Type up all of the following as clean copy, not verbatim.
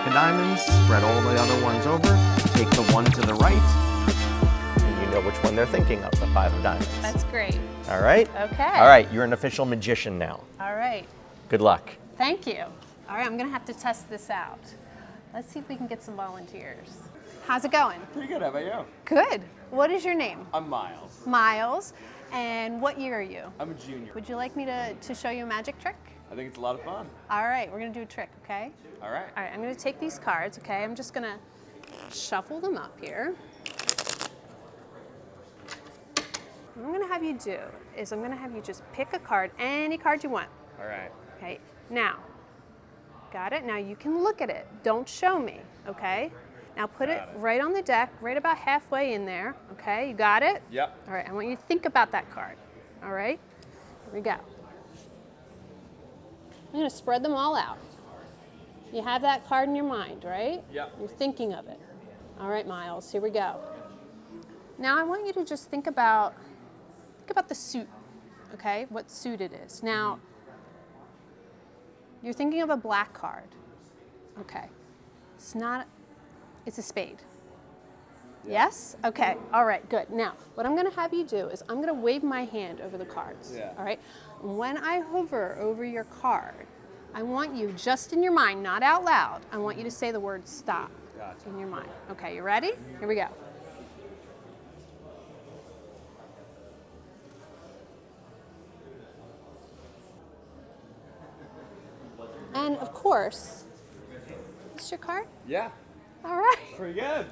pack of diamonds, spread all the other ones over, take the one to the right, and you know which one they're thinking of, the 5 of diamonds. That's great. All right? Okay. All right, you're an official magician now. All right. Good luck. Thank you. All right, I'm gonna have to test this out. Let's see if we can get some volunteers. How's it going? Pretty good, how about you? Good. What is your name? I'm Miles. Miles. And what year are you? I'm a junior. Would you like me to show you a magic trick? I think it's a lot of fun. All right, we're gonna do a trick, okay? All right. All right, I'm gonna take these cards, okay? I'm just gonna shuffle them up here. What I'm gonna have you do is I'm gonna have you just pick a card, any card you want. All right. Okay, now, got it? Now you can look at it. Don't show me, okay? Now put it right on the deck, right about halfway in there, okay? You got it? Yep. All right, I want you to think about that card, all right? Here we go. I'm gonna spread them all out. You have that card in your mind, right? Yep. You're thinking of it. All right, Miles, here we go. Now I want you to just think about the suit, okay? What suit it is. Now, you're thinking of a black card. Okay. It's a spade. Yes? Okay, all right, good. Now, what I'm gonna have you do is I'm gonna wave my hand over the cards, Yeah. all right? When I hover over your card, I want you, just in your mind, not out loud, I want you to say the word stop Gotcha. in your mind. Okay, you ready? Here we go. And of course, it's your card? Yeah, All right. pretty good.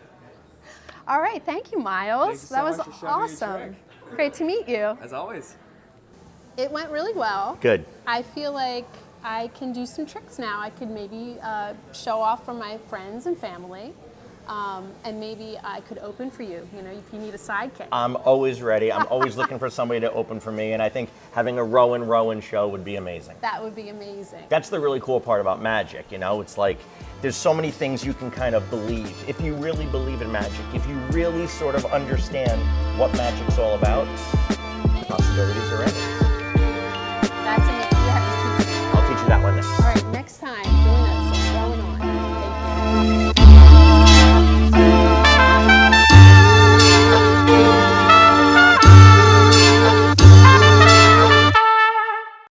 All right, thank you, Miles. Thank you so That was much for showing me your awesome. trick. Great to meet you. As always. It went really well. Good. I feel like I can do some tricks now. I could maybe show off for my friends and family, and maybe I could open for you, you know, if you need a sidekick. I'm always ready. I'm always looking for somebody to open for me, and I think having a Rowan show would be amazing. That would be amazing. That's the really cool part about magic, you know? It's like there's so many things you can kind of believe. If you really believe in magic, if you really sort of understand what magic's all about, possibilities are endless. That's amazing.